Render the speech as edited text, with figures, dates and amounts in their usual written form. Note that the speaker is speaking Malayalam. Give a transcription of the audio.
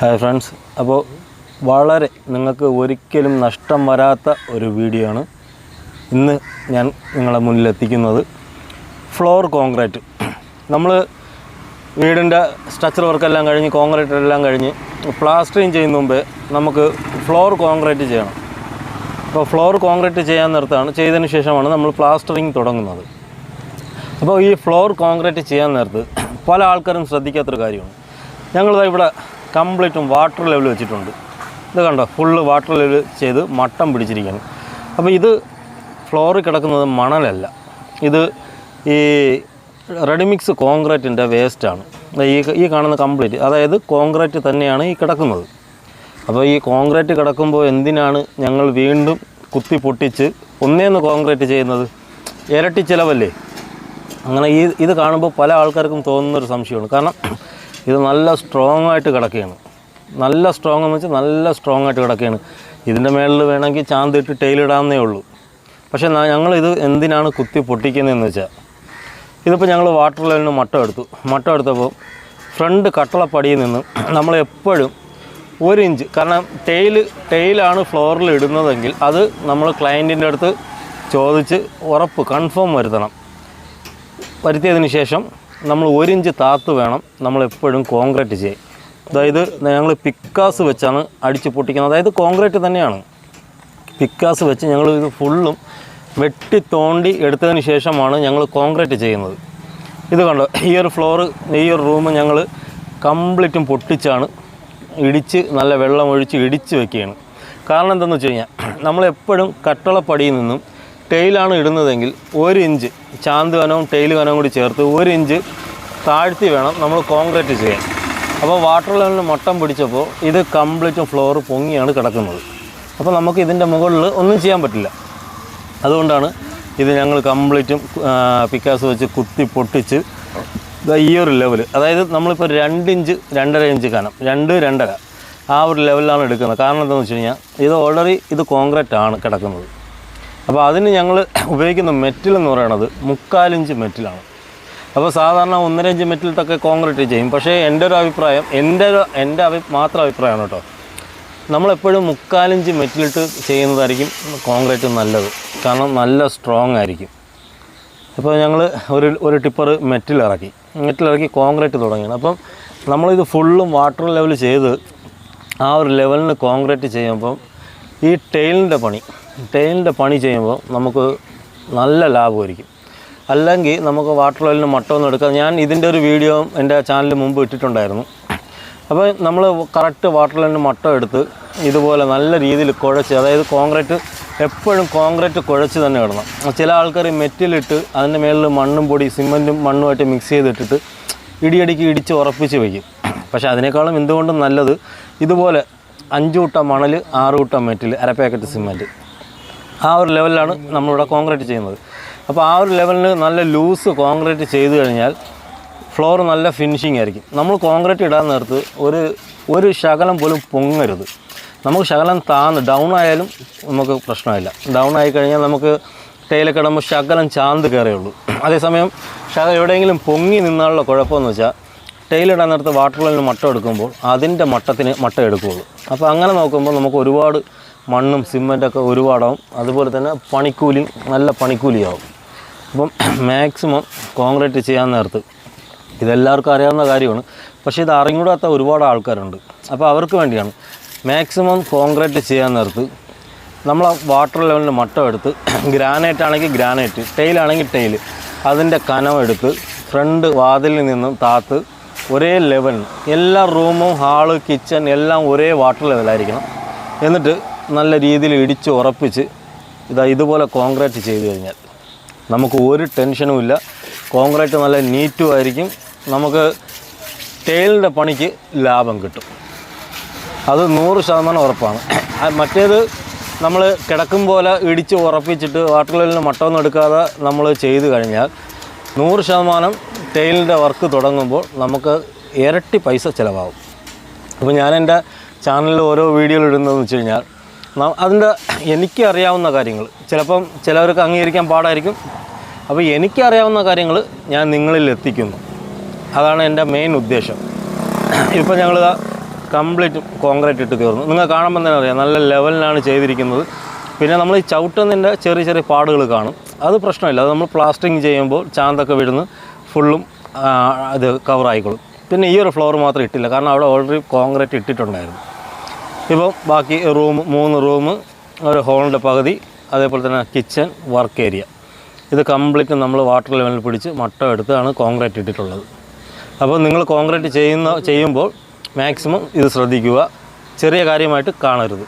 ഹായ് ഫ്രണ്ട്സ്, അപ്പോൾ വളരെ നിങ്ങൾക്ക് ഒരിക്കലും നഷ്ടം വരാത്ത ഒരു വീഡിയോ ആണ് ഇന്ന് ഞാൻ നിങ്ങളുടെ മുന്നിലെത്തിക്കുന്നത്. Floor concrete. നമ്മൾ വീടിൻ്റെ സ്ട്രക്ചർ വർക്കെല്ലാം കഴിഞ്ഞ് കോൺക്രീറ്റ് എല്ലാം കഴിഞ്ഞ് പ്ലാസ്റ്ററിങ് ചെയ്യുന്ന മുമ്പേ നമുക്ക് ഫ്ലോർ കോൺക്രീറ്റ് ചെയ്യണം. അപ്പോൾ ഫ്ലോർ കോൺക്രീറ്റ് ചെയ്യാൻ നേരത്താണ് ചെയ്തതിന് ശേഷമാണ് നമ്മൾ പ്ലാസ്റ്ററിങ് തുടങ്ങുന്നത്. അപ്പോൾ ഈ ഫ്ലോർ കോൺക്രീറ്റ് ചെയ്യാൻ നേരത്ത് പല ആൾക്കാരും ശ്രദ്ധിക്കാത്തൊരു കാര്യമാണ്. ഞങ്ങളിതാ ഇവിടെ കംപ്ലീറ്റും വാട്ടർ ലെവൽ വെച്ചിട്ടുണ്ട്. ഇത് കണ്ടോ, ഫുള്ള് വാട്ടർ ലെവൽ ചെയ്ത് മട്ടം പിടിച്ചിരിക്കുകയാണ്. അപ്പോൾ ഇത് ഫ്ലോറിൽ കിടക്കുന്നത് മണലല്ല, ഇത് ഈ റെഡിമിക്സ് കോൺക്രീറ്റിൻ്റെ വേസ്റ്റാണ്. ഈ കാണുന്ന കംപ്ലീറ്റ്, അതായത് കോൺക്രീറ്റ് തന്നെയാണ് ഈ കിടക്കുന്നത്. അപ്പോൾ ഈ കോൺക്രീറ്റ് കിടക്കുമ്പോൾ എന്തിനാണ് ഞങ്ങൾ വീണ്ടും കുത്തി പൊട്ടിച്ച് ഒന്നേന്ന് കോൺക്രീറ്റ് ചെയ്യുന്നത്? ഇരട്ടി ചിലവല്ലേ? അങ്ങനെ ഇത് കാണുമ്പോൾ പല ആൾക്കാർക്കും തോന്നുന്നൊരു സംശയമാണ്. കാരണം ഇത് നല്ല സ്ട്രോങ് ആയിട്ട് കിടക്കുകയാണ്. നല്ല സ്ട്രോങ് എന്ന് വെച്ചാൽ നല്ല സ്ട്രോങ് ആയിട്ട് കിടക്കുകയാണ്. ഇതിൻ്റെ മേളിൽ വേണമെങ്കിൽ ചാന്തിട്ട് ടൈലിടാവുന്നേ ഉള്ളൂ. പക്ഷേ ഞങ്ങളിത് എന്തിനാണ് കുത്തി പൊട്ടിക്കുന്നതെന്ന് വെച്ചാൽ, ഇതിപ്പോൾ ഞങ്ങൾ വാട്ടർ ലെവലിന് മട്ടം എടുത്തപ്പോൾ ഫ്രണ്ട് കട്ടളപ്പടിയിൽ നിന്ന് നമ്മളെപ്പോഴും 1 ഇഞ്ച്, കാരണം ടൈലാണ് ഫ്ലോറിൽ ഇടുന്നതെങ്കിൽ അത് നമ്മൾ ക്ലയൻറ്റിൻ്റെ അടുത്ത് ചോദിച്ച് കൺഫേം വരുത്തിയതിന് ശേഷം നമ്മൾ 1 ഇഞ്ച് താത്ത് വേണം നമ്മളെപ്പോഴും കോൺക്രീറ്റ് ചെയ്യാൻ. അതായത് ഞങ്ങൾ പിക്കാസ് വെച്ചാണ് അടിച്ച് പൊട്ടിക്കുന്നത്. അതായത് കോൺക്രീറ്റ് തന്നെയാണ്, പിക്കാസ് വെച്ച് ഞങ്ങൾ ഇത് ഫുള്ളും വെട്ടി തോണ്ടി എടുത്തതിന് ശേഷമാണ് ഞങ്ങൾ കോൺക്രീറ്റ് ചെയ്യുന്നത്. ഇത് കണ്ടോ, ഈ ഒരു ഫ്ലോറ്, ഈ ഒരു റൂം ഞങ്ങൾ കംപ്ലീറ്റും പൊട്ടിച്ചാണ് ഇടിച്ച് നല്ല വെള്ളം ഒഴിച്ച് ഇടിച്ച് വെക്കുകയാണ്. കാരണം എന്താണെന്ന് വെച്ച് കഴിഞ്ഞാൽ, നമ്മളെപ്പോഴും കട്ടളപ്പടിയിൽ നിന്നും ടൈലാണ് ഇടുന്നതെങ്കിൽ 1 ഇഞ്ച് ചാന്ത് കനവും ടൈല് കനവും കൂടി ചേർത്ത് 1 ഇഞ്ച് താഴ്ത്തി വേണം നമ്മൾ കോൺക്രീറ്റ് ചെയ്യാൻ. അപ്പോൾ വാട്ടർ ലെവലിന് മട്ടം പിടിച്ചപ്പോൾ ഇത് കംപ്ലീറ്റും ഫ്ലോർ പൊങ്ങിയാണ് കിടക്കുന്നത്. അപ്പോൾ നമുക്ക് ഇതിൻ്റെ മുകളിൽ ഒന്നും ചെയ്യാൻ പറ്റില്ല. അതുകൊണ്ടാണ് ഇത് ഞങ്ങൾ കംപ്ലീറ്റും പിക്കാസ് വെച്ച് കുത്തി പൊട്ടിച്ച് ഈ ഒരു ലെവൽ, അതായത് നമ്മളിപ്പോൾ 2 ഇഞ്ച് 2.5 ഇഞ്ച് കനം, 2-2.5 ആ ഒരു ലെവലിലാണ് എടുക്കുന്നത്. കാരണം എന്താണെന്ന് വെച്ച് കഴിഞ്ഞാൽ, ഇത് ഓൾറെഡി ഇത് കോൺക്രീറ്റ് ആണ് കിടക്കുന്നത്. അപ്പോൾ അതിന് ഞങ്ങൾ ഉപയോഗിക്കുന്ന മെറ്റൽ എന്ന് പറയുന്നത് 3/4 ഇഞ്ച് മെറ്റലാണ്. അപ്പോൾ സാധാരണ 1.5 ഇഞ്ച് മെറ്റലിട്ടൊക്കെ കോൺക്രീറ്റ് ചെയ്യും. പക്ഷേ എൻ്റെ ഒരു അഭിപ്രായം, എൻ്റെ മാത്രം അഭിപ്രായമാണ് കേട്ടോ, നമ്മളെപ്പോഴും 3/4 ഇഞ്ച് മെറ്റലിട്ട് ചെയ്യുന്നതായിരിക്കും കോൺക്രീറ്റ് നല്ലത്. കാരണം നല്ല സ്ട്രോങ് ആയിരിക്കും. അപ്പോൾ ഞങ്ങൾ ഒരു ടിപ്പർ മെറ്റലിറക്കി കോൺക്രീറ്റ് തുടങ്ങിയാണ്. അപ്പം നമ്മളിത് ഫുള്ളും വാട്ടർ ലെവൽ ചെയ്ത് ആ ഒരു ലെവലിന് കോൺക്രീറ്റ് ചെയ്യുമ്പം ഈ ടൈലിൻ്റെ പണി ചെയ്യുമ്പോൾ നമുക്ക് നല്ല ലാഭമായിരിക്കും. അല്ലെങ്കിൽ നമുക്ക് വാട്ടർ ലെവലിന് മട്ടമൊന്നും എടുക്കാം. ഞാൻ ഇതിൻ്റെ ഒരു വീഡിയോ എൻ്റെ ചാനലിൽ മുമ്പ് ഇട്ടിട്ടുണ്ടായിരുന്നു. അപ്പോൾ നമ്മൾ കറക്റ്റ് വാട്ടർ ലെവലിന് മട്ടം എടുത്ത് ഇതുപോലെ നല്ല രീതിയിൽ കുഴച്ച്, അതായത് എപ്പോഴും കോൺക്രീറ്റ് കുഴച്ച് തന്നെ ഇടണം. ചില ആൾക്കാർ മെറ്റിലിട്ട് അതിൻ്റെ മേളിൽ മണ്ണും പൊടി സിമെൻറ്റും മണ്ണുമായിട്ട് മിക്സ് ചെയ്തിട്ടിട്ട് ഇടിച്ച് ഉറപ്പിച്ച് വയ്ക്കും. പക്ഷേ അതിനേക്കാളും എന്തുകൊണ്ടും നല്ലത് ഇതുപോലെ 5 കൂട്ട മണൽ 6 കൂട്ട മെറ്റിൽ, അര പാക്കറ്റ് സിമെൻറ്റ്, ആ ഒരു ലെവലിലാണ് നമ്മളിവിടെ കോൺക്രീറ്റ് ചെയ്യുന്നത്. അപ്പോൾ ആ ഒരു ലെവലിന് നല്ല ലൂസ് കോൺക്രീറ്റ് ചെയ്ത് കഴിഞ്ഞാൽ ഫ്ലോർ നല്ല ഫിനിഷിംഗ് ആയിരിക്കും. നമ്മൾ കോൺക്രീറ്റ് ഇടാൻ നേരത്ത് ഒരു ശകലം പോലും പൊങ്ങരുത്. നമുക്ക് ശകലം ഡൗൺ ആയാലും നമുക്ക് പ്രശ്നമില്ല. ഡൗൺ ആയി കഴിഞ്ഞാൽ നമുക്ക് ടൈലൊക്കെ ഇടുമ്പോൾ ശകലം ചാന്ത് കയറിയുള്ളൂ. അതേസമയം എവിടെയെങ്കിലും പൊങ്ങി നിന്നാലുള്ള കുഴപ്പമെന്ന് വെച്ചാൽ, ടൈലിടാൻ നേരത്ത് വാട്ടർ ലെവലിന് മട്ടം എടുക്കുമ്പോൾ അതിൻ്റെ മട്ടം എടുക്കുകയുള്ളൂ. അപ്പോൾ അങ്ങനെ നോക്കുമ്പോൾ നമുക്ക് ഒരുപാട് മണ്ണും സിമെൻറ്റൊക്കെ ഒരുപാടാവും. അതുപോലെ തന്നെ നല്ല പണിക്കൂലിയാവും. അപ്പം മാക്സിമം കോൺക്രീറ്റ് ചെയ്യാൻ നേരത്ത്, ഇതെല്ലാവർക്കും അറിയാവുന്ന കാര്യമാണ്, പക്ഷേ ഇത് അറിഞ്ഞൂടാത്ത ഒരുപാട് ആൾക്കാരുണ്ട്. അപ്പോൾ അവർക്ക് വേണ്ടിയാണ് മാക്സിമം കോൺക്രീറ്റ് ചെയ്യാൻ നേരത്ത് നമ്മൾ വാട്ടർ ലെവലിന് മട്ടം എടുത്ത്, ഗ്രാനൈറ്റ് ആണെങ്കിൽ ഗ്രാനൈറ്റ്, ടൈലാണെങ്കിൽ ടൈല്, അതിൻ്റെ കനമെടുത്ത് ഫ്രണ്ട് വാതിലിൽ നിന്നും താത്ത് ഒരേ ലെവലിന്, എല്ലാ റൂമും ഹാള് കിച്ചൺ എല്ലാം ഒരേ വാട്ടർ ലെവലായിരിക്കണം. എന്നിട്ട് നല്ല രീതിയിൽ ഇടിച്ച് ഉറപ്പിച്ച് ഇതുപോലെ കോൺക്രീറ്റ് ചെയ്ത് കഴിഞ്ഞാൽ നമുക്ക് ഒരു ടെൻഷനും ഇല്ല. കോൺക്രീറ്റ് നല്ല നീറ്റും ആയിരിക്കും. നമുക്ക് ടൈലിൻ്റെ പണിക്ക് ലാഭം കിട്ടും. അത് 100% ഉറപ്പാണ്. മറ്റേത് നമ്മൾ കിടക്കും പോലെ ഇടിച്ച് ഉറപ്പിച്ചിട്ട് വാട്ടർ ലെവലിന് മട്ടമൊന്നും എടുക്കാതെ നമ്മൾ ചെയ്ത് കഴിഞ്ഞാൽ 100% ടൈലിൻ്റെ വർക്ക് തുടങ്ങുമ്പോൾ നമുക്ക് ഇരട്ടി പൈസ ചിലവാകും. അപ്പോൾ ഞാൻ എൻ്റെ ചാനലിൽ ഓരോ വീഡിയോയിൽ ഇടുന്നതെന്ന് വെച്ച് കഴിഞ്ഞാൽ, അതിൻ്റെ എനിക്കറിയാവുന്ന കാര്യങ്ങൾ, ചിലപ്പം ചിലവർക്ക് അംഗീകരിക്കാൻ പാടായിരിക്കും. അപ്പോൾ എനിക്കറിയാവുന്ന കാര്യങ്ങൾ ഞാൻ നിങ്ങളിൽ എത്തിക്കുന്നു. അതാണ് എൻ്റെ മെയിൻ ഉദ്ദേശം. ഇപ്പോൾ ഞങ്ങൾ കംപ്ലീറ്റ് കോൺക്രീറ്റ് ഇട്ട് തീർന്നു. നിങ്ങൾ കാണുമ്പോൾ തന്നെ അറിയാം നല്ല ലെവലിലാണ് ചെയ്തിരിക്കുന്നത്. പിന്നെ നമ്മൾ ഈ ചവിട്ടുന്നതിൻ്റെ ചെറിയ ചെറിയ പാടുകൾ കാണും, അത് പ്രശ്നമില്ല. അത് നമ്മൾ പ്ലാസ്റ്ററിങ് ചെയ്യുമ്പോൾ ചാന്തൊക്കെ വിടുന്ന് ഫുള്ളും അത് കവറായിക്കോളും. പിന്നെ ഈ ഒരു ഫ്ലോർ മാത്രം ഇട്ടില്ല, കാരണം അവിടെ ഓൾറെഡി കോൺക്രീറ്റ് ഇട്ടിട്ടുണ്ടായിരുന്നു. ഇപ്പോൾ ബാക്കി റൂം 3 റൂം, ഒരു ഹോളിൻ്റെ പകുതി, അതേപോലെ തന്നെ കിച്ചൺ, വർക്ക് ഏരിയ, ഇത് കംപ്ലീറ്റ് നമ്മൾ വാട്ടർ ലെവലിൽ പിടിച്ച് മട്ടം എടുത്താണ് കോൺക്രീറ്റ് ഇട്ടിട്ടുള്ളത്. അപ്പോൾ നിങ്ങൾ കോൺക്രീറ്റ് ചെയ്യുമ്പോൾ മാക്സിമം ഇത് ശ്രദ്ധിക്കുക, ചെറിയ കാര്യമായിട്ട് കാണരുത്.